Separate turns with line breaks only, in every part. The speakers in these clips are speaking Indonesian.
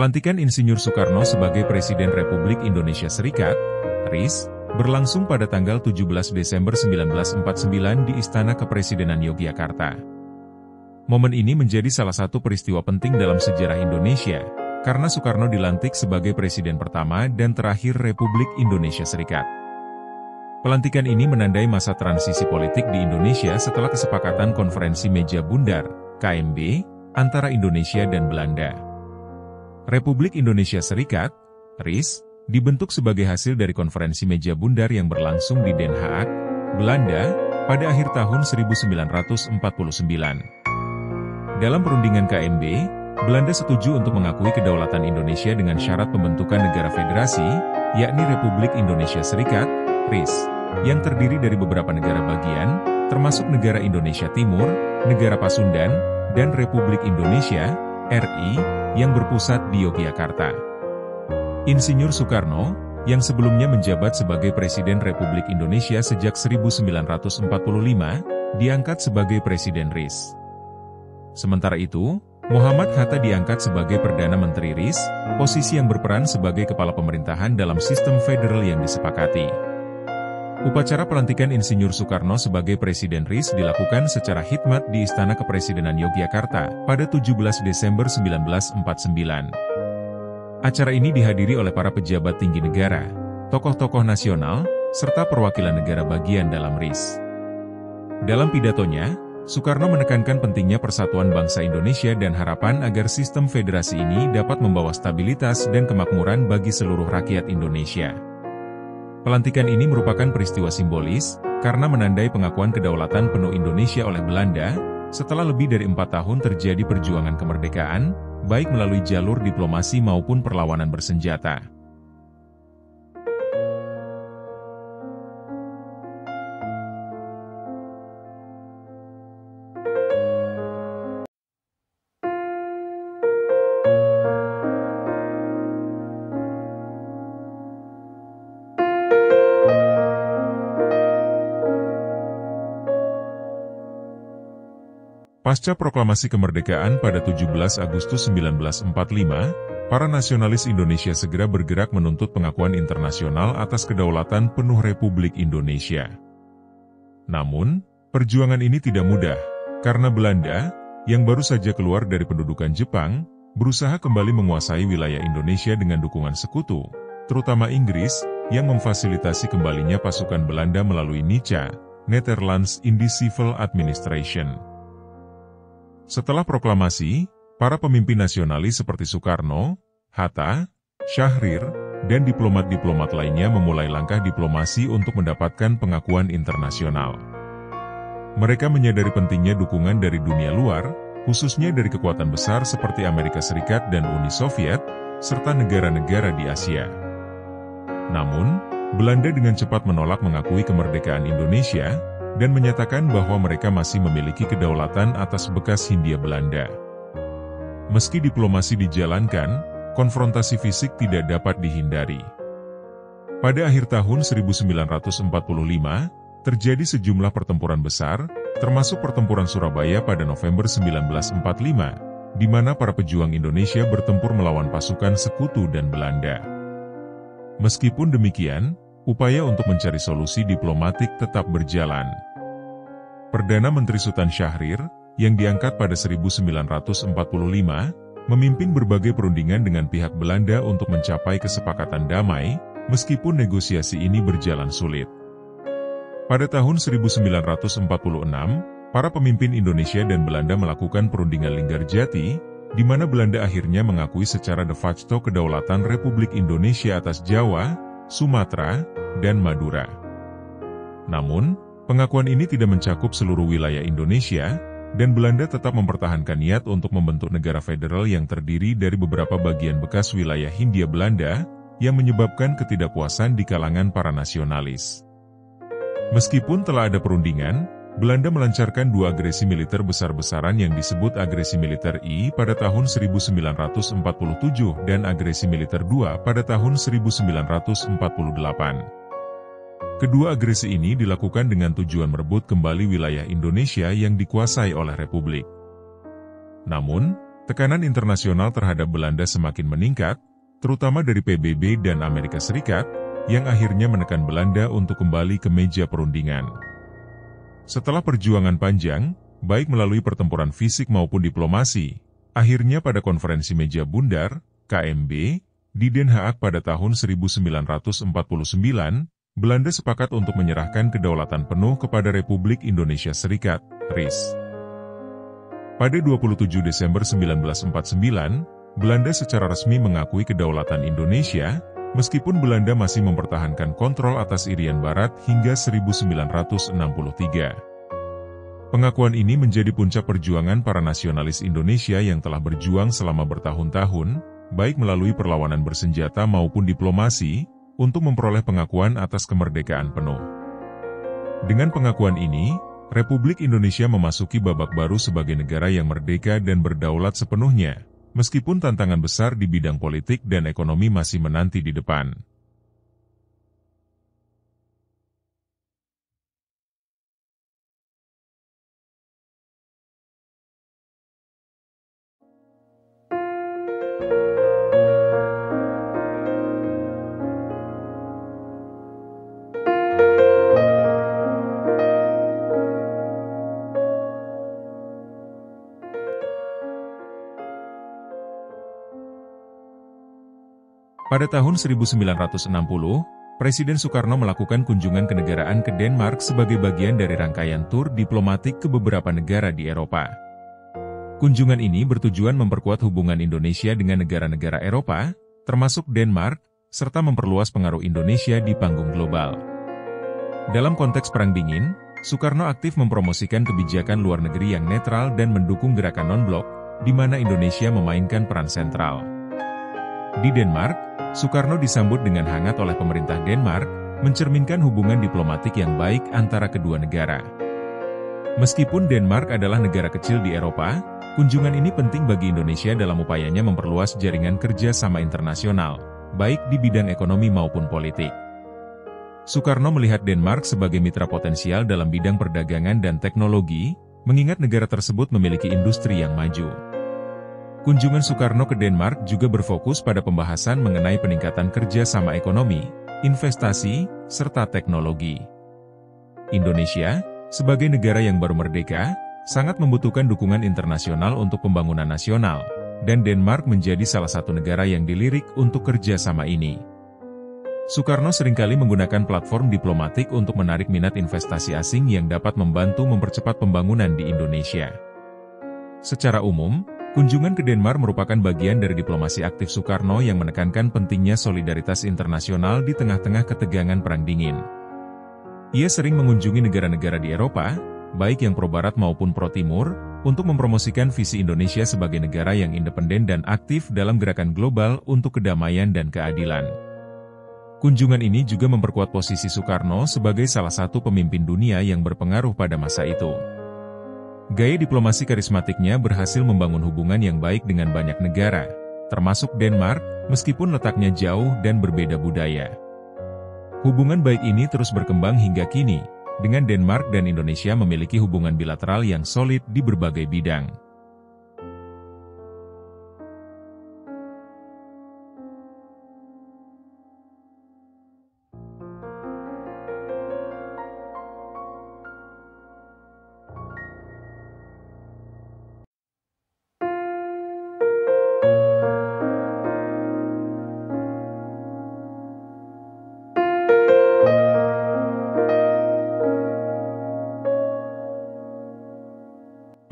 Pelantikan Insinyur Soekarno sebagai Presiden Republik Indonesia Serikat, RIS, berlangsung pada tanggal 17 Desember 1949 di Istana Kepresidenan Yogyakarta. Momen ini menjadi salah satu peristiwa penting dalam sejarah Indonesia, karena Soekarno dilantik sebagai Presiden pertama dan terakhir Republik Indonesia Serikat. Pelantikan ini menandai masa transisi politik di Indonesia setelah kesepakatan Konferensi Meja Bundar, KMB, antara Indonesia dan Belanda. Republik Indonesia Serikat, RIS, dibentuk sebagai hasil dari Konferensi Meja Bundar yang berlangsung di Den Haag, Belanda, pada akhir tahun 1949. Dalam perundingan KMB, Belanda setuju untuk mengakui kedaulatan Indonesia dengan syarat pembentukan negara federasi, yakni Republik Indonesia Serikat, RIS, yang terdiri dari beberapa negara bagian, termasuk negara Indonesia Timur, negara Pasundan, dan Republik Indonesia, RI, yang berpusat di Yogyakarta. Insinyur Soekarno, yang sebelumnya menjabat sebagai Presiden Republik Indonesia sejak 1945, diangkat sebagai Presiden RIS. Sementara itu, Muhammad Hatta diangkat sebagai Perdana Menteri RIS, posisi yang berperan sebagai kepala pemerintahan dalam sistem federal yang disepakati. Upacara pelantikan Insinyur Soekarno sebagai Presiden RIS dilakukan secara khidmat di Istana Kepresidenan Yogyakarta pada 17 Desember 1949. Acara ini dihadiri oleh para pejabat tinggi negara, tokoh-tokoh nasional, serta perwakilan negara bagian dalam RIS. Dalam pidatonya, Soekarno menekankan pentingnya persatuan bangsa Indonesia dan harapan agar sistem federasi ini dapat membawa stabilitas dan kemakmuran bagi seluruh rakyat Indonesia. Pelantikan ini merupakan peristiwa simbolis, karena menandai pengakuan kedaulatan penuh Indonesia oleh Belanda, setelah lebih dari 4 tahun terjadi perjuangan kemerdekaan, baik melalui jalur diplomasi maupun perlawanan bersenjata. Pasca proklamasi kemerdekaan pada 17 Agustus 1945, para nasionalis Indonesia segera bergerak menuntut pengakuan internasional atas kedaulatan penuh Republik Indonesia. Namun, perjuangan ini tidak mudah, karena Belanda, yang baru saja keluar dari pendudukan Jepang, berusaha kembali menguasai wilayah Indonesia dengan dukungan sekutu, terutama Inggris, yang memfasilitasi kembalinya pasukan Belanda melalui NICA, Netherlands Indië Civil Administration. Setelah proklamasi, para pemimpin nasionalis seperti Soekarno, Hatta, Syahrir, dan diplomat-diplomat lainnya memulai langkah diplomasi untuk mendapatkan pengakuan internasional. Mereka menyadari pentingnya dukungan dari dunia luar, khususnya dari kekuatan besar seperti Amerika Serikat dan Uni Soviet, serta negara-negara di Asia. Namun, Belanda dengan cepat menolak mengakui kemerdekaan Indonesia, dan menyatakan bahwa mereka masih memiliki kedaulatan atas bekas Hindia Belanda. Meski diplomasi dijalankan, konfrontasi fisik tidak dapat dihindari. Pada akhir tahun 1945, terjadi sejumlah pertempuran besar, termasuk pertempuran Surabaya pada November 1945, di mana para pejuang Indonesia bertempur melawan pasukan sekutu dan Belanda. Meskipun demikian, upaya untuk mencari solusi diplomatik tetap berjalan. Perdana Menteri Sultan Syahrir, yang diangkat pada 1945, memimpin berbagai perundingan dengan pihak Belanda untuk mencapai kesepakatan damai, meskipun negosiasi ini berjalan sulit. Pada tahun 1946, para pemimpin Indonesia dan Belanda melakukan perundingan Linggarjati, di mana Belanda akhirnya mengakui secara de facto kedaulatan Republik Indonesia atas Jawa, Sumatera, dan Madura. Namun, pengakuan ini tidak mencakup seluruh wilayah Indonesia, dan Belanda tetap mempertahankan niat untuk membentuk negara federal yang terdiri dari beberapa bagian bekas wilayah Hindia Belanda, yang menyebabkan ketidakpuasan di kalangan para nasionalis. Meskipun telah ada perundingan, Belanda melancarkan 2 agresi militer besar-besaran yang disebut Agresi Militer I pada tahun 1947 dan Agresi Militer II pada tahun 1948. Kedua agresi ini dilakukan dengan tujuan merebut kembali wilayah Indonesia yang dikuasai oleh Republik. Namun, Tekanan internasional terhadap Belanda semakin meningkat, terutama dari PBB dan Amerika Serikat, yang akhirnya menekan Belanda untuk kembali ke meja perundingan. Setelah perjuangan panjang, baik melalui pertempuran fisik maupun diplomasi, akhirnya pada konferensi meja bundar, KMB, di Den Haag pada tahun 1949, Belanda sepakat untuk menyerahkan kedaulatan penuh kepada Republik Indonesia Serikat, RIS. Pada 27 Desember 1949, Belanda secara resmi mengakui kedaulatan Indonesia, meskipun Belanda masih mempertahankan kontrol atas Irian Barat hingga 1963. Pengakuan ini menjadi puncak perjuangan para nasionalis Indonesia yang telah berjuang selama bertahun-tahun, baik melalui perlawanan bersenjata maupun diplomasi, untuk memperoleh pengakuan atas kemerdekaan penuh. Dengan pengakuan ini, Republik Indonesia memasuki babak baru sebagai negara yang merdeka dan berdaulat sepenuhnya, meskipun tantangan besar di bidang politik dan ekonomi masih menanti di depan. Pada tahun 1960, Presiden Soekarno melakukan kunjungan kenegaraan ke Denmark sebagai bagian dari rangkaian tur diplomatik ke beberapa negara di Eropa. Kunjungan ini bertujuan memperkuat hubungan Indonesia dengan negara-negara Eropa, termasuk Denmark, serta memperluas pengaruh Indonesia di panggung global. Dalam konteks Perang Dingin, Soekarno aktif mempromosikan kebijakan luar negeri yang netral dan mendukung gerakan non-blok, di mana Indonesia memainkan peran sentral. Di Denmark, Soekarno disambut dengan hangat oleh pemerintah Denmark, mencerminkan hubungan diplomatik yang baik antara kedua negara. Meskipun Denmark adalah negara kecil di Eropa, kunjungan ini penting bagi Indonesia dalam upayanya memperluas jaringan kerja sama internasional, baik di bidang ekonomi maupun politik. Soekarno melihat Denmark sebagai mitra potensial dalam bidang perdagangan dan teknologi, mengingat negara tersebut memiliki industri yang maju. Kunjungan Soekarno ke Denmark juga berfokus pada pembahasan mengenai peningkatan kerja sama ekonomi, investasi, serta teknologi. Indonesia, sebagai negara yang baru merdeka, sangat membutuhkan dukungan internasional untuk pembangunan nasional, dan Denmark menjadi salah satu negara yang dilirik untuk kerja sama ini. Soekarno seringkali menggunakan platform diplomatik untuk menarik minat investasi asing yang dapat membantu mempercepat pembangunan di Indonesia. Secara umum, kunjungan ke Denmark merupakan bagian dari diplomasi aktif Soekarno yang menekankan pentingnya solidaritas internasional di tengah-tengah ketegangan Perang Dingin. Ia sering mengunjungi negara-negara di Eropa, baik yang pro-barat maupun pro-timur, untuk mempromosikan visi Indonesia sebagai negara yang independen dan aktif dalam gerakan global untuk kedamaian dan keadilan. Kunjungan ini juga memperkuat posisi Soekarno sebagai salah satu pemimpin dunia yang berpengaruh pada masa itu. Gaya diplomasi karismatiknya berhasil membangun hubungan yang baik dengan banyak negara, termasuk Denmark, meskipun letaknya jauh dan berbeda budaya. Hubungan baik ini terus berkembang hingga kini, dengan Denmark dan Indonesia memiliki hubungan bilateral yang solid di berbagai bidang.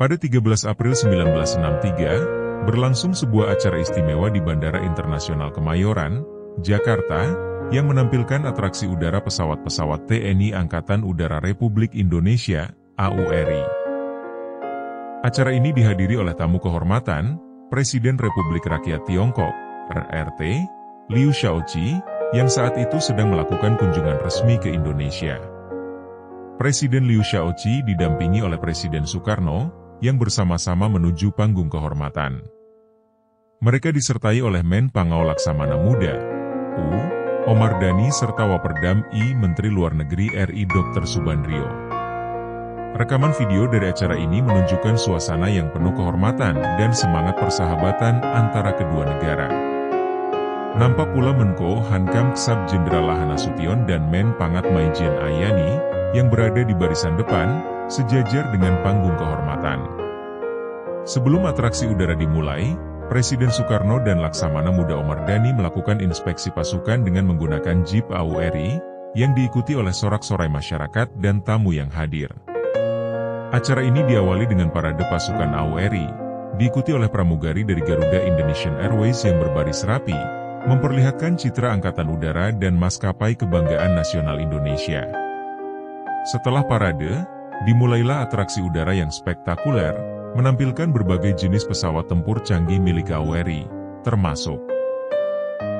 Pada 13 April 1963, berlangsung sebuah acara istimewa di Bandara Internasional Kemayoran, Jakarta, yang menampilkan atraksi udara pesawat-pesawat TNI Angkatan Udara Republik Indonesia, AURI. Acara ini dihadiri oleh tamu kehormatan, Presiden Republik Rakyat Tiongkok, RRT, Liu Shaoqi, yang saat itu sedang melakukan kunjungan resmi ke Indonesia. Presiden Liu Shaoqi didampingi oleh Presiden Soekarno, yang bersama-sama menuju panggung kehormatan. Mereka disertai oleh Menpangau Laksamana Muda, U. Omar Dhani serta Waperdam I Menteri Luar Negeri RI Dr. Subandrio. Rekaman video dari acara ini menunjukkan suasana yang penuh kehormatan dan semangat persahabatan antara kedua negara. Nampak pula Menko Hankam Ksab Jenderal Lahan Nasution dan Men Pangat Maijen Ayani yang berada di barisan depan, sejajar dengan panggung kehormatan. Sebelum atraksi udara dimulai, Presiden Soekarno dan Laksamana Muda Omar Dhani melakukan inspeksi pasukan dengan menggunakan Jeep AU-RI, yang diikuti oleh sorak-sorai masyarakat dan tamu yang hadir. Acara ini diawali dengan parade pasukan AU-RI, diikuti oleh pramugari dari Garuda Indonesian Airways yang berbaris rapi, memperlihatkan citra Angkatan Udara dan maskapai kebanggaan nasional Indonesia. Setelah parade, dimulailah atraksi udara yang spektakuler, menampilkan berbagai jenis pesawat tempur canggih milik AU-RI, termasuk.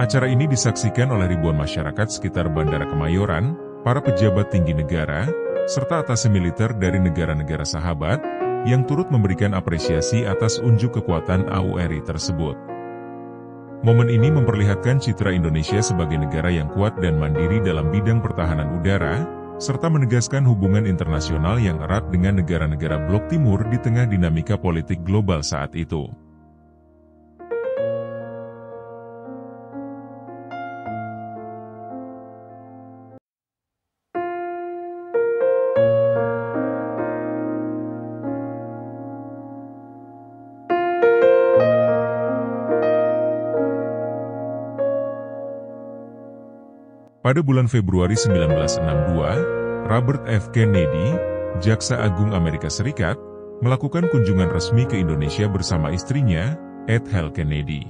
Acara ini disaksikan oleh ribuan masyarakat sekitar Bandara Kemayoran, para pejabat tinggi negara, serta atase militer dari negara-negara sahabat, yang turut memberikan apresiasi atas unjuk kekuatan AU-RI tersebut. Momen ini memperlihatkan citra Indonesia sebagai negara yang kuat dan mandiri dalam bidang pertahanan udara, serta menegaskan hubungan internasional yang erat dengan negara-negara Blok Timur di tengah dinamika politik global saat itu. Pada bulan Februari 1962, Robert F. Kennedy, Jaksa Agung Amerika Serikat, melakukan kunjungan resmi ke Indonesia bersama istrinya, Ethel Kennedy.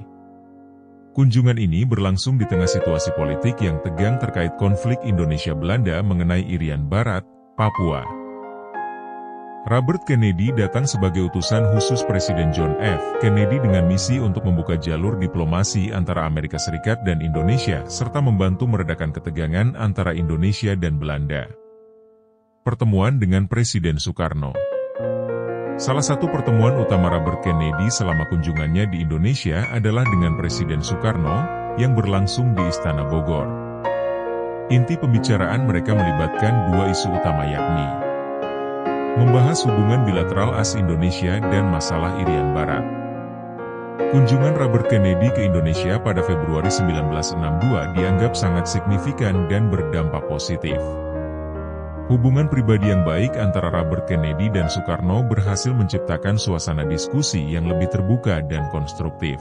Kunjungan ini berlangsung di tengah situasi politik yang tegang terkait konflik Indonesia-Belanda mengenai Irian Barat, Papua. Robert Kennedy datang sebagai utusan khusus Presiden John F. Kennedy dengan misi untuk membuka jalur diplomasi antara Amerika Serikat dan Indonesia serta membantu meredakan ketegangan antara Indonesia dan Belanda. Pertemuan dengan Presiden Soekarno. Salah satu pertemuan utama Robert Kennedy selama kunjungannya di Indonesia adalah dengan Presiden Soekarno, yang berlangsung di Istana Bogor. Inti pembicaraan mereka melibatkan dua isu utama yakni membahas hubungan bilateral AS-Indonesia dan masalah Irian Barat. Kunjungan Robert Kennedy ke Indonesia pada Februari 1962 dianggap sangat signifikan dan berdampak positif. Hubungan pribadi yang baik antara Robert Kennedy dan Soekarno berhasil menciptakan suasana diskusi yang lebih terbuka dan konstruktif.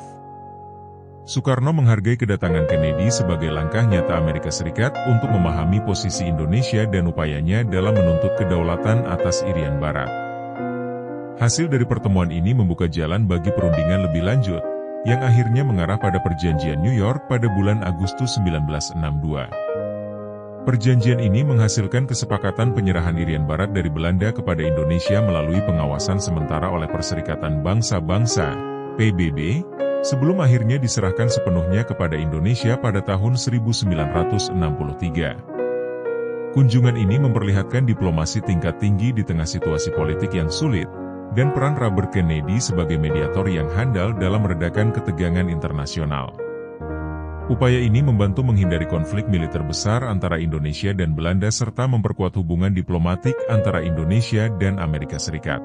Soekarno menghargai kedatangan Kennedy sebagai langkah nyata Amerika Serikat untuk memahami posisi Indonesia dan upayanya dalam menuntut kedaulatan atas Irian Barat. Hasil dari pertemuan ini membuka jalan bagi perundingan lebih lanjut, yang akhirnya mengarah pada Perjanjian New York pada bulan Agustus 1962. Perjanjian ini menghasilkan kesepakatan penyerahan Irian Barat dari Belanda kepada Indonesia melalui pengawasan sementara oleh Perserikatan Bangsa-Bangsa, PBB, sebelum akhirnya diserahkan sepenuhnya kepada Indonesia pada tahun 1963. Kunjungan ini memperlihatkan diplomasi tingkat tinggi di tengah situasi politik yang sulit, dan peran Robert Kennedy sebagai mediator yang handal dalam meredakan ketegangan internasional. Upaya ini membantu menghindari konflik militer besar antara Indonesia dan Belanda serta memperkuat hubungan diplomatik antara Indonesia dan Amerika Serikat.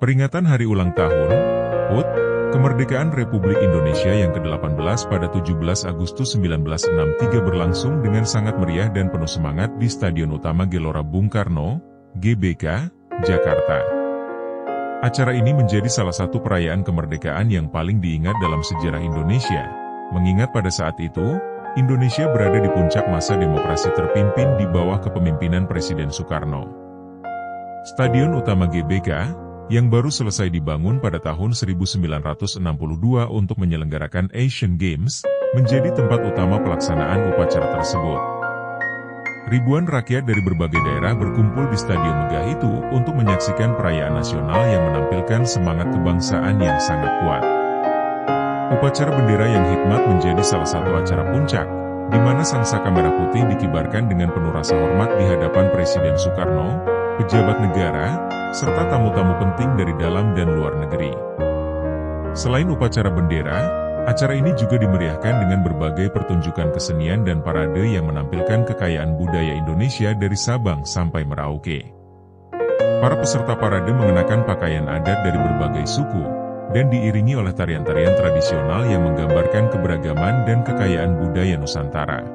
Peringatan Hari Ulang Tahun, HUT, Kemerdekaan Republik Indonesia yang ke-18 pada 17 Agustus 1963 berlangsung dengan sangat meriah dan penuh semangat di Stadion Utama Gelora Bung Karno, GBK, Jakarta. Acara ini menjadi salah satu perayaan kemerdekaan yang paling diingat dalam sejarah Indonesia, mengingat pada saat itu, Indonesia berada di puncak masa demokrasi terpimpin di bawah kepemimpinan Presiden Soekarno. Stadion Utama GBK, yang baru selesai dibangun pada tahun 1962 untuk menyelenggarakan Asian Games, menjadi tempat utama pelaksanaan upacara tersebut. Ribuan rakyat dari berbagai daerah berkumpul di stadion megah itu untuk menyaksikan perayaan nasional yang menampilkan semangat kebangsaan yang sangat kuat. Upacara bendera yang hikmat menjadi salah satu acara puncak, di mana sang saka merah putih dikibarkan dengan penuh rasa hormat di hadapan Presiden Soekarno, pejabat negara, serta tamu-tamu penting dari dalam dan luar negeri. Selain upacara bendera, acara ini juga dimeriahkan dengan berbagai pertunjukan kesenian dan parade yang menampilkan kekayaan budaya Indonesia dari Sabang sampai Merauke. Para peserta parade mengenakan pakaian adat dari berbagai suku, dan diiringi oleh tarian-tarian tradisional yang menggambarkan keberagaman dan kekayaan budaya Nusantara.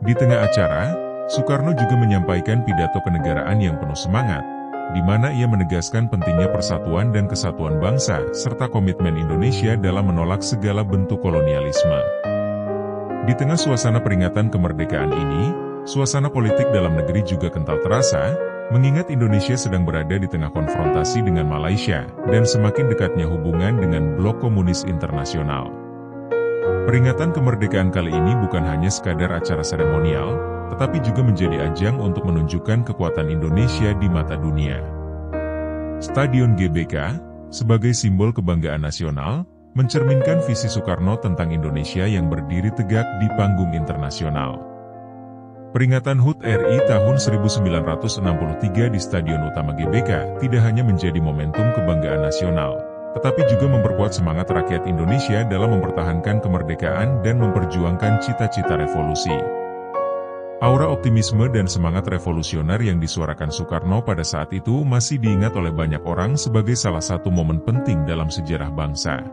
Di tengah acara, Soekarno juga menyampaikan pidato kenegaraan yang penuh semangat, di mana ia menegaskan pentingnya persatuan dan kesatuan bangsa, serta komitmen Indonesia dalam menolak segala bentuk kolonialisme. Di tengah suasana peringatan kemerdekaan ini, suasana politik dalam negeri juga kental terasa, mengingat Indonesia sedang berada di tengah konfrontasi dengan Malaysia, dan semakin dekatnya hubungan dengan blok komunis internasional. Peringatan kemerdekaan kali ini bukan hanya sekadar acara seremonial, tetapi juga menjadi ajang untuk menunjukkan kekuatan Indonesia di mata dunia. Stadion GBK, sebagai simbol kebanggaan nasional, mencerminkan visi Soekarno tentang Indonesia yang berdiri tegak di panggung internasional. Peringatan HUT RI tahun 1963 di Stadion Utama GBK tidak hanya menjadi momentum kebanggaan nasional, tetapi juga memperkuat semangat rakyat Indonesia dalam mempertahankan kemerdekaan dan memperjuangkan cita-cita revolusi. Aura optimisme dan semangat revolusioner yang disuarakan Soekarno pada saat itu masih diingat oleh banyak orang sebagai salah satu momen penting dalam sejarah bangsa.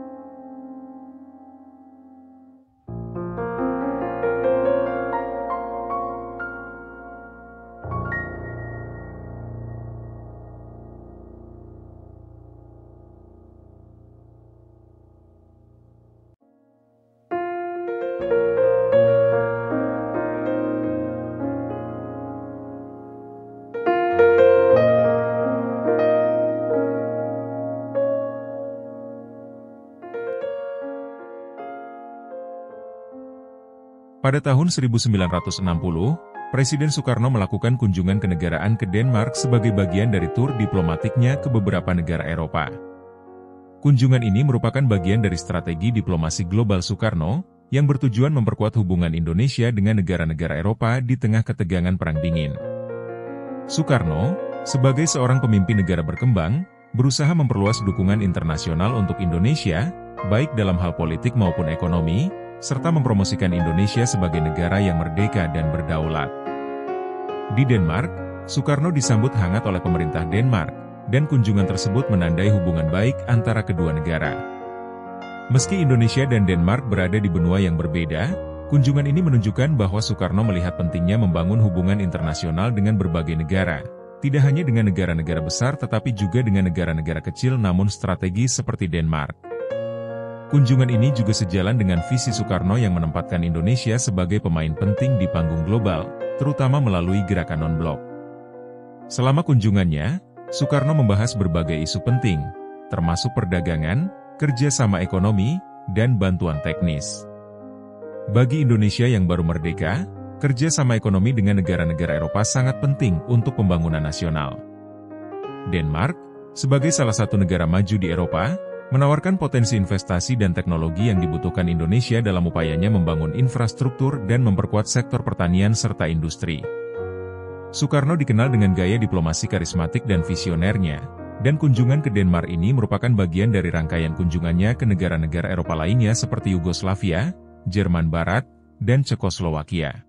Pada tahun 1960, Presiden Soekarno melakukan kunjungan kenegaraan ke Denmark sebagai bagian dari tur diplomatiknya ke beberapa negara Eropa. Kunjungan ini merupakan bagian dari strategi diplomasi global Soekarno, yang bertujuan memperkuat hubungan Indonesia dengan negara-negara Eropa di tengah ketegangan Perang Dingin. Soekarno, sebagai seorang pemimpin negara berkembang, berusaha memperluas dukungan internasional untuk Indonesia, baik dalam hal politik maupun ekonomi, serta mempromosikan Indonesia sebagai negara yang merdeka dan berdaulat. Di Denmark, Soekarno disambut hangat oleh pemerintah Denmark, dan kunjungan tersebut menandai hubungan baik antara kedua negara. Meski Indonesia dan Denmark berada di benua yang berbeda, kunjungan ini menunjukkan bahwa Soekarno melihat pentingnya membangun hubungan internasional dengan berbagai negara, tidak hanya dengan negara-negara besar tetapi juga dengan negara-negara kecil namun strategis seperti Denmark. Kunjungan ini juga sejalan dengan visi Soekarno yang menempatkan Indonesia sebagai pemain penting di panggung global, terutama melalui gerakan non-blok. Selama kunjungannya, Soekarno membahas berbagai isu penting, termasuk perdagangan, kerjasama ekonomi, dan bantuan teknis. Bagi Indonesia yang baru merdeka, kerjasama ekonomi dengan negara-negara Eropa sangat penting untuk pembangunan nasional. Denmark, sebagai salah satu negara maju di Eropa, menawarkan potensi investasi dan teknologi yang dibutuhkan Indonesia dalam upayanya membangun infrastruktur dan memperkuat sektor pertanian serta industri. Soekarno dikenal dengan gaya diplomasi karismatik dan visionernya, dan kunjungan ke Denmark ini merupakan bagian dari rangkaian kunjungannya ke negara-negara Eropa lainnya seperti Yugoslavia, Jerman Barat, dan Cekoslowakia.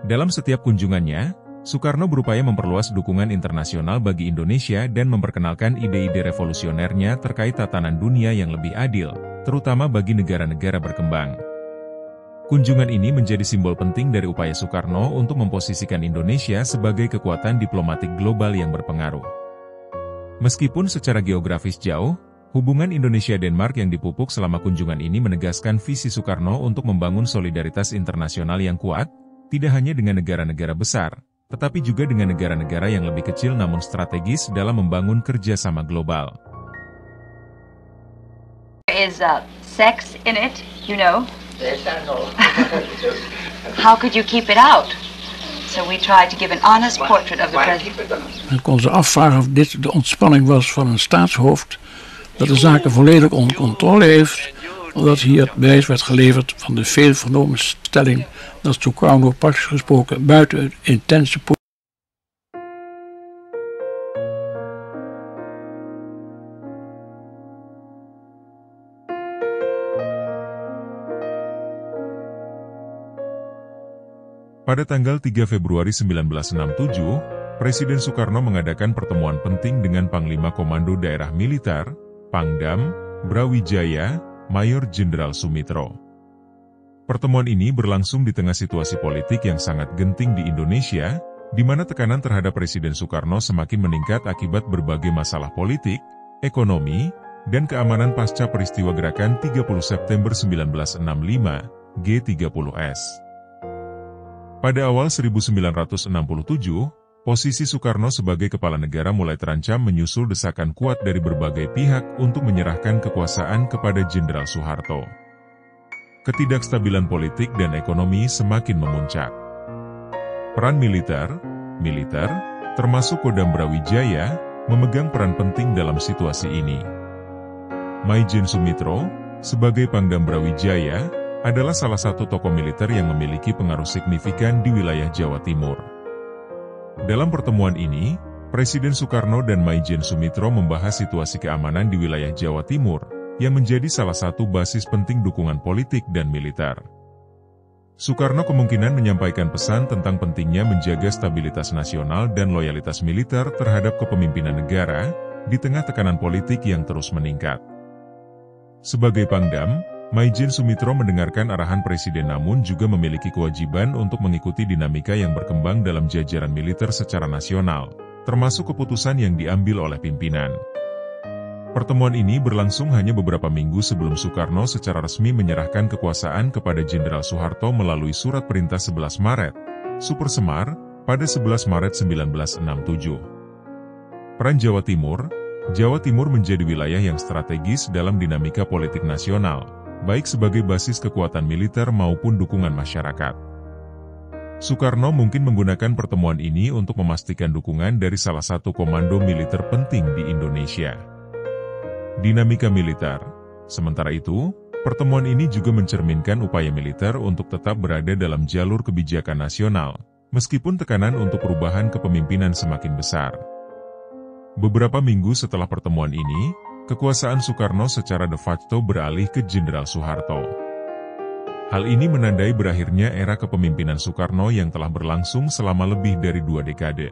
Dalam setiap kunjungannya, Soekarno berupaya memperluas dukungan internasional bagi Indonesia dan memperkenalkan ide-ide revolusionernya terkait tatanan dunia yang lebih adil, terutama bagi negara-negara berkembang. Kunjungan ini menjadi simbol penting dari upaya Soekarno untuk memposisikan Indonesia sebagai kekuatan diplomatik global yang berpengaruh. Meskipun secara geografis jauh, hubungan Indonesia-Denmark yang dipupuk selama kunjungan ini menegaskan visi Soekarno untuk membangun solidaritas internasional yang kuat, tidak hanya dengan negara-negara besar, tetapi juga dengan negara-negara yang lebih kecil namun strategis dalam membangun kerjasama global.
There is sex in it, you know.
Yes, I know.
How could you keep it out? So we tried to give an honest portrait of the president.
Men kon zich afvragen of dit de ontspanning was van een staatshoofd dat de zaken volledig onder controle heeft, omdat hier bewijs werd geleverd van de veel vernomen stelling dat Sukarno praktisch gesproken buiten het intense
Pada tanggal 3 Februari 1967, Presiden Soekarno mengadakan pertemuan penting dengan Panglima Komando Daerah Militer, Pangdam, Brawijaya, Mayor Jenderal Sumitro. Pertemuan ini berlangsung di tengah situasi politik yang sangat genting di Indonesia, di mana tekanan terhadap Presiden Soekarno semakin meningkat akibat berbagai masalah politik, ekonomi, dan keamanan pasca peristiwa gerakan 30 September 1965, G30S. Pada awal 1967, posisi Soekarno sebagai kepala negara mulai terancam menyusul desakan kuat dari berbagai pihak untuk menyerahkan kekuasaan kepada Jenderal Soeharto. Ketidakstabilan politik dan ekonomi semakin memuncak. Peran militer, termasuk Kodam Brawijaya, memegang peran penting dalam situasi ini. Maijen Sumitro, sebagai Pangdam Brawijaya, adalah salah satu tokoh militer yang memiliki pengaruh signifikan di wilayah Jawa Timur. Dalam pertemuan ini, Presiden Soekarno dan Maijen Sumitro membahas situasi keamanan di wilayah Jawa Timur, yang menjadi salah satu basis penting dukungan politik dan militer. Soekarno kemungkinan menyampaikan pesan tentang pentingnya menjaga stabilitas nasional dan loyalitas militer terhadap kepemimpinan negara, di tengah tekanan politik yang terus meningkat. Sebagai Pangdam, Maijen Sumitro mendengarkan arahan Presiden namun juga memiliki kewajiban untuk mengikuti dinamika yang berkembang dalam jajaran militer secara nasional, termasuk keputusan yang diambil oleh pimpinan. Pertemuan ini berlangsung hanya beberapa minggu sebelum Soekarno secara resmi menyerahkan kekuasaan kepada Jenderal Soeharto melalui Surat Perintah 11 Maret, Super Semar, pada 11 Maret 1967. Peran Jawa Timur menjadi wilayah yang strategis dalam dinamika politik nasional, baik sebagai basis kekuatan militer maupun dukungan masyarakat. Soekarno mungkin menggunakan pertemuan ini untuk memastikan dukungan dari salah satu komando militer penting di Indonesia. Dinamika militer. Sementara itu, pertemuan ini juga mencerminkan upaya militer untuk tetap berada dalam jalur kebijakan nasional, meskipun tekanan untuk perubahan kepemimpinan semakin besar. Beberapa minggu setelah pertemuan ini, kekuasaan Soekarno secara de facto beralih ke Jenderal Soeharto. Hal ini menandai berakhirnya era kepemimpinan Soekarno yang telah berlangsung selama lebih dari 2 dekade.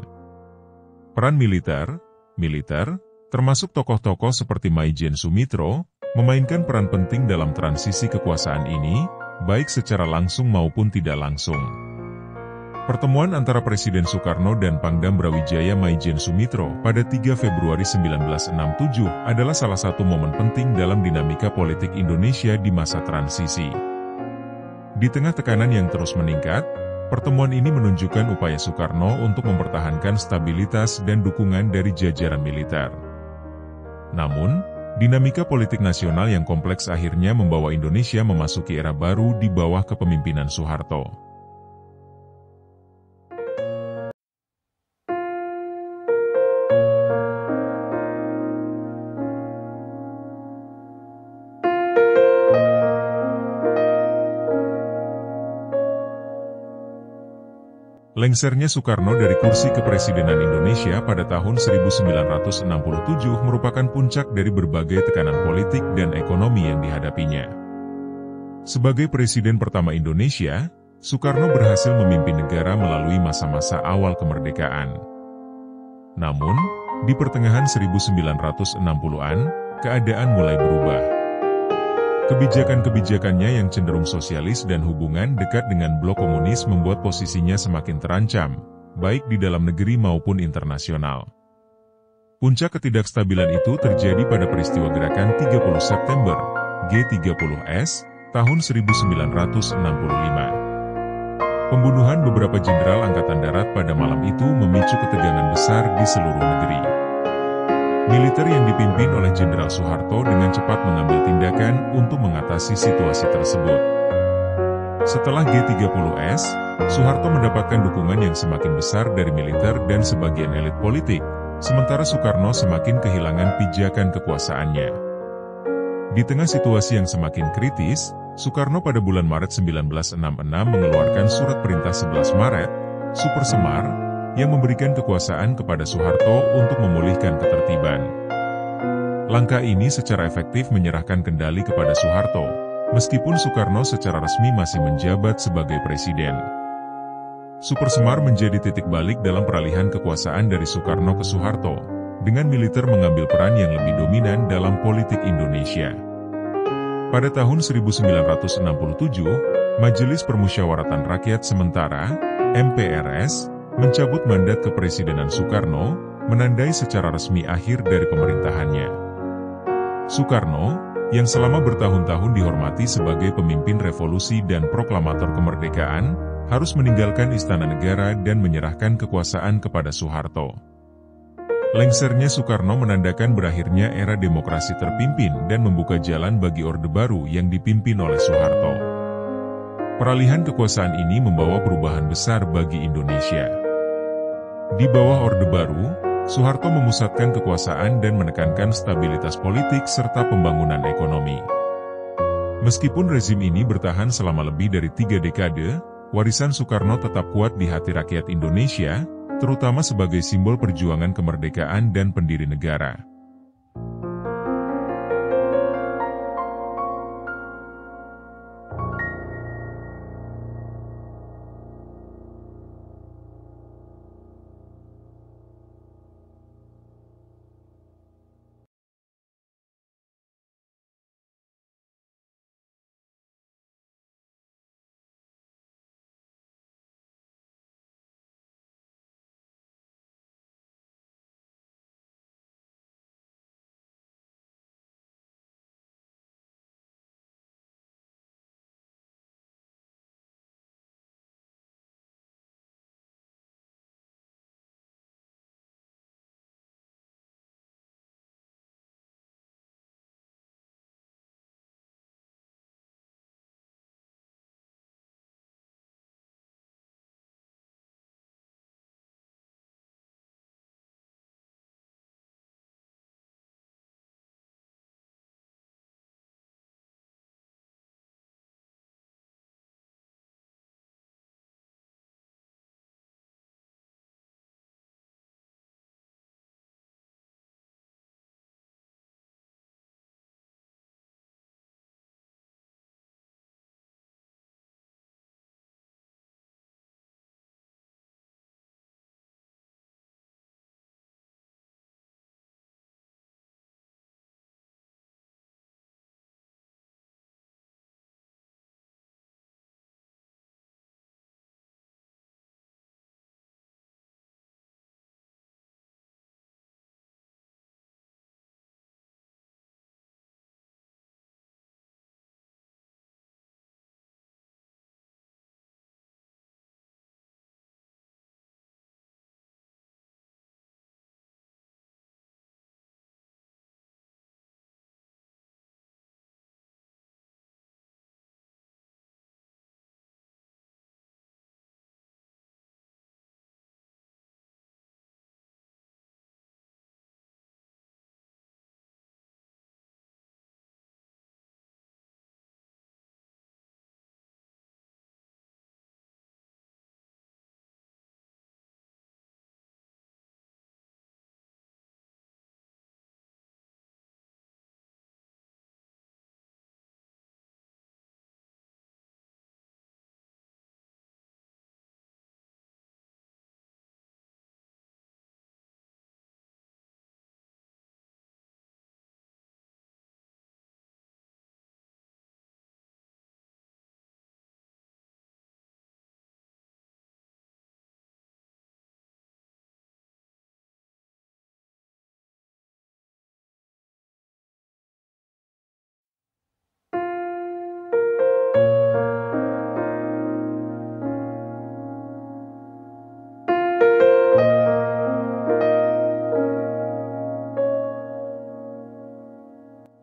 Peran militer, termasuk tokoh-tokoh seperti Maijen Sumitro, memainkan peran penting dalam transisi kekuasaan ini, baik secara langsung maupun tidak langsung. Pertemuan antara Presiden Soekarno dan Pangdam Brawijaya Maijen Sumitro pada 3 Februari 1967 adalah salah satu momen penting dalam dinamika politik Indonesia di masa transisi. Di tengah tekanan yang terus meningkat, pertemuan ini menunjukkan upaya Soekarno untuk mempertahankan stabilitas dan dukungan dari jajaran militer. Namun, dinamika politik nasional yang kompleks akhirnya membawa Indonesia memasuki era baru di bawah kepemimpinan Soeharto. Lengsernya Soekarno dari kursi kepresidenan Indonesia pada tahun 1967 merupakan puncak dari berbagai tekanan politik dan ekonomi yang dihadapinya. Sebagai presiden pertama Indonesia, Soekarno berhasil memimpin negara melalui masa-masa awal kemerdekaan. Namun, di pertengahan 1960-an, keadaan mulai berubah. Kebijakan-kebijakannya yang cenderung sosialis dan hubungan dekat dengan blok komunis membuat posisinya semakin terancam, baik di dalam negeri maupun internasional. Puncak ketidakstabilan itu terjadi pada peristiwa gerakan 30 September, G30S, tahun 1965. Pembunuhan beberapa jenderal Angkatan Darat pada malam itu memicu ketegangan besar di seluruh negeri. Militer yang dipimpin oleh Jenderal Soeharto dengan cepat mengambil tindakan untuk mengatasi situasi tersebut. Setelah G30S, Soeharto mendapatkan dukungan yang semakin besar dari militer dan sebagian elit politik, sementara Soekarno semakin kehilangan pijakan kekuasaannya. Di tengah situasi yang semakin kritis, Soekarno pada bulan Maret 1966 mengeluarkan surat perintah 11 Maret, Super Semar, yang memberikan kekuasaan kepada Soeharto untuk memulihkan ketertiban. Langkah ini secara efektif menyerahkan kendali kepada Soeharto, meskipun Soekarno secara resmi masih menjabat sebagai presiden. Super Semar menjadi titik balik dalam peralihan kekuasaan dari Soekarno ke Soeharto, dengan militer mengambil peran yang lebih dominan dalam politik Indonesia. Pada tahun 1967, Majelis Permusyawaratan Rakyat Sementara, MPRS, mencabut mandat kepresidenan Soekarno, menandai secara resmi akhir dari pemerintahannya. Soekarno, yang selama bertahun-tahun dihormati sebagai pemimpin revolusi dan proklamator kemerdekaan, harus meninggalkan istana negara dan menyerahkan kekuasaan kepada Soeharto. Lengsernya Soekarno menandakan berakhirnya era demokrasi terpimpin dan membuka jalan bagi Orde Baru yang dipimpin oleh Soeharto. Peralihan kekuasaan ini membawa perubahan besar bagi Indonesia. Di bawah Orde Baru, Soeharto memusatkan kekuasaan dan menekankan stabilitas politik serta pembangunan ekonomi. Meskipun rezim ini bertahan selama lebih dari 3 dekade, warisan Soekarno tetap kuat di hati rakyat Indonesia, terutama sebagai simbol perjuangan kemerdekaan dan pendiri negara.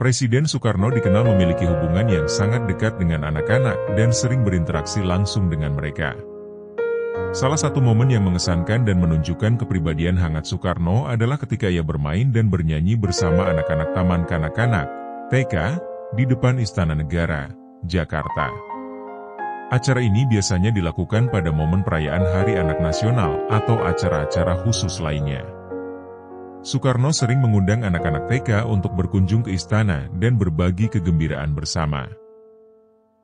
Presiden Soekarno dikenal memiliki hubungan yang sangat dekat dengan anak-anak dan sering berinteraksi langsung dengan mereka. Salah satu momen yang mengesankan dan menunjukkan kepribadian hangat Soekarno adalah ketika ia bermain dan bernyanyi bersama anak-anak Taman Kanak-kanak, TK, di depan Istana Negara, Jakarta. Acara ini biasanya dilakukan pada momen perayaan Hari Anak Nasional atau acara-acara khusus lainnya. Soekarno sering mengundang anak-anak TK untuk berkunjung ke istana dan berbagi kegembiraan bersama.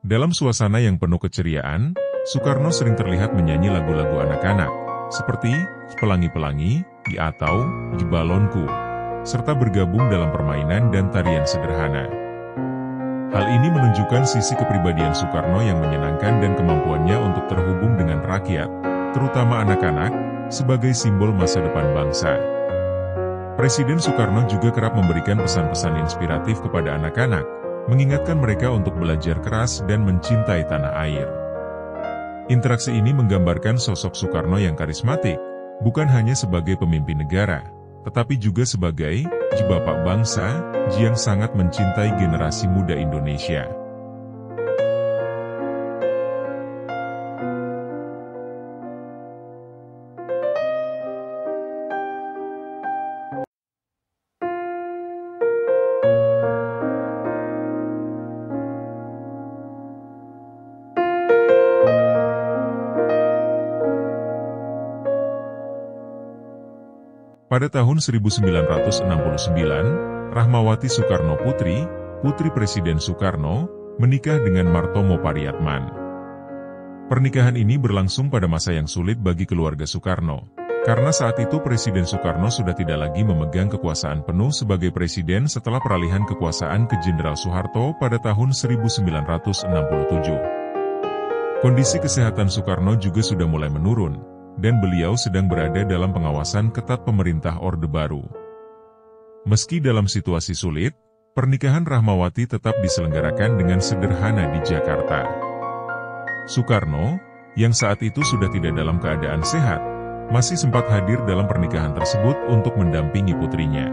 Dalam suasana yang penuh keceriaan, Soekarno sering terlihat menyanyi lagu-lagu anak-anak, seperti Pelangi-Pelangi, atau Di Balonku, serta bergabung dalam permainan dan tarian sederhana. Hal ini menunjukkan sisi kepribadian Soekarno yang menyenangkan dan kemampuannya untuk terhubung dengan rakyat, terutama anak-anak, sebagai simbol masa depan bangsa. Presiden Soekarno juga kerap memberikan pesan-pesan inspiratif kepada anak-anak, mengingatkan mereka untuk belajar keras dan mencintai tanah air. Interaksi ini menggambarkan sosok Soekarno yang karismatik, bukan hanya sebagai pemimpin negara, tetapi juga sebagai bapak bangsa yang sangat mencintai generasi muda Indonesia. Pada tahun 1969, Rahmawati Soekarno Putri, putri Presiden Soekarno, menikah dengan Martomo Pariatman. Pernikahan ini berlangsung pada masa yang sulit bagi keluarga Soekarno, karena saat itu Presiden Soekarno sudah tidak lagi memegang kekuasaan penuh sebagai presiden setelah peralihan kekuasaan ke Jenderal Soeharto pada tahun 1967. Kondisi kesehatan Soekarno juga sudah mulai menurun, dan beliau sedang berada dalam pengawasan ketat pemerintah Orde Baru. Meski dalam situasi sulit, pernikahan Rahmawati tetap diselenggarakan dengan sederhana di Jakarta. Soekarno, yang saat itu sudah tidak dalam keadaan sehat, masih sempat hadir dalam pernikahan tersebut untuk mendampingi putrinya.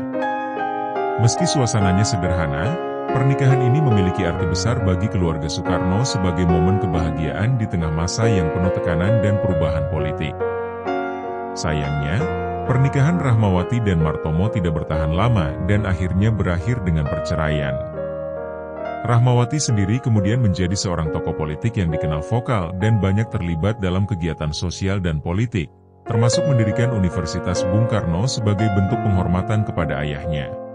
Meski suasananya sederhana, pernikahan ini memiliki arti besar bagi keluarga Soekarno sebagai momen kebahagiaan di tengah masa yang penuh tekanan dan perubahan politik. Sayangnya, pernikahan Rahmawati dan Martomo tidak bertahan lama dan akhirnya berakhir dengan perceraian. Rahmawati sendiri kemudian menjadi seorang tokoh politik yang dikenal vokal dan banyak terlibat dalam kegiatan sosial dan politik, termasuk mendirikan Universitas Bung Karno sebagai bentuk penghormatan kepada ayahnya.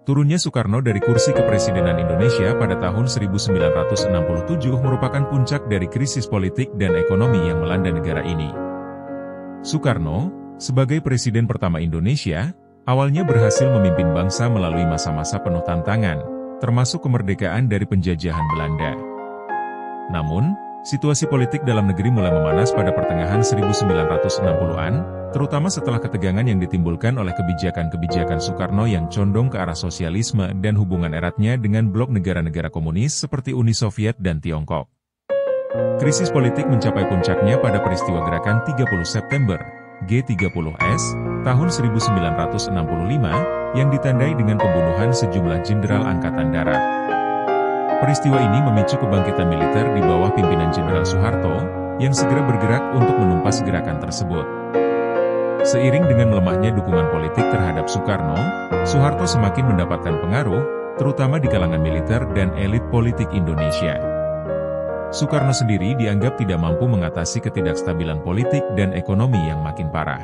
Turunnya Soekarno dari kursi kepresidenan Indonesia pada tahun 1967 merupakan puncak dari krisis politik dan ekonomi yang melanda negara ini. Soekarno, sebagai presiden pertama Indonesia, awalnya berhasil memimpin bangsa melalui masa-masa penuh tantangan, termasuk kemerdekaan dari penjajahan Belanda. Namun, situasi politik dalam negeri mulai memanas pada pertengahan 1960-an, terutama setelah ketegangan yang ditimbulkan oleh kebijakan-kebijakan Soekarno yang condong ke arah sosialisme dan hubungan eratnya dengan blok negara-negara komunis seperti Uni Soviet dan Tiongkok. Krisis politik mencapai puncaknya pada peristiwa gerakan 30 September, G30S, tahun 1965, yang ditandai dengan pembunuhan sejumlah jenderal Angkatan Darat. Peristiwa ini memicu kebangkitan militer di bawah pimpinan Jenderal Soeharto, yang segera bergerak untuk menumpas gerakan tersebut. Seiring dengan melemahnya dukungan politik terhadap Soekarno, Soeharto semakin mendapatkan pengaruh, terutama di kalangan militer dan elit politik Indonesia. Soekarno sendiri dianggap tidak mampu mengatasi ketidakstabilan politik dan ekonomi yang makin parah.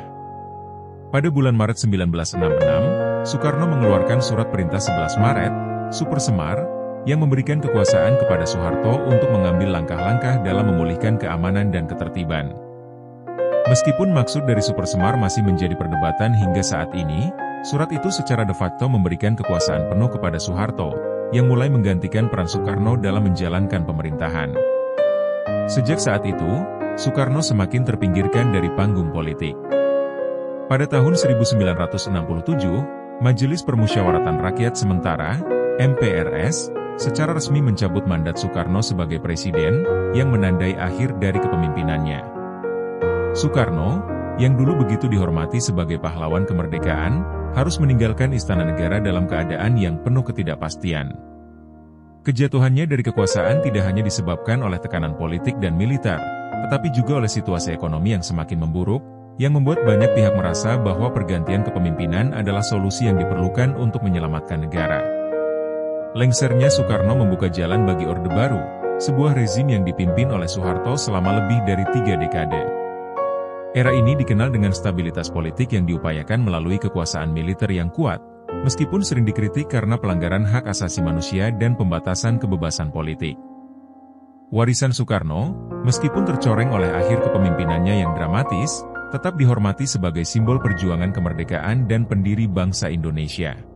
Pada bulan Maret 1966, Soekarno mengeluarkan surat perintah 11 Maret, Super Semar, yang memberikan kekuasaan kepada Soeharto untuk mengambil langkah-langkah dalam memulihkan keamanan dan ketertiban. Meskipun maksud dari Super Semar masih menjadi perdebatan hingga saat ini, surat itu secara de facto memberikan kekuasaan penuh kepada Soeharto, yang mulai menggantikan peran Soekarno dalam menjalankan pemerintahan. Sejak saat itu, Soekarno semakin terpinggirkan dari panggung politik. Pada tahun 1967, Majelis Permusyawaratan Rakyat Sementara, MPRS, secara resmi mencabut mandat Soekarno sebagai presiden, yang menandai akhir dari kepemimpinannya. Soekarno, yang dulu begitu dihormati sebagai pahlawan kemerdekaan, harus meninggalkan istana negara dalam keadaan yang penuh ketidakpastian. Kejatuhannya dari kekuasaan tidak hanya disebabkan oleh tekanan politik dan militer, tetapi juga oleh situasi ekonomi yang semakin memburuk, yang membuat banyak pihak merasa bahwa pergantian kepemimpinan adalah solusi yang diperlukan untuk menyelamatkan negara. Lengsernya Soekarno membuka jalan bagi Orde Baru, sebuah rezim yang dipimpin oleh Soeharto selama lebih dari 3 dekade. Era ini dikenal dengan stabilitas politik yang diupayakan melalui kekuasaan militer yang kuat, meskipun sering dikritik karena pelanggaran hak asasi manusia dan pembatasan kebebasan politik. Warisan Soekarno, meskipun tercoreng oleh akhir kepemimpinannya yang dramatis, tetap dihormati sebagai simbol perjuangan kemerdekaan dan pendiri bangsa Indonesia.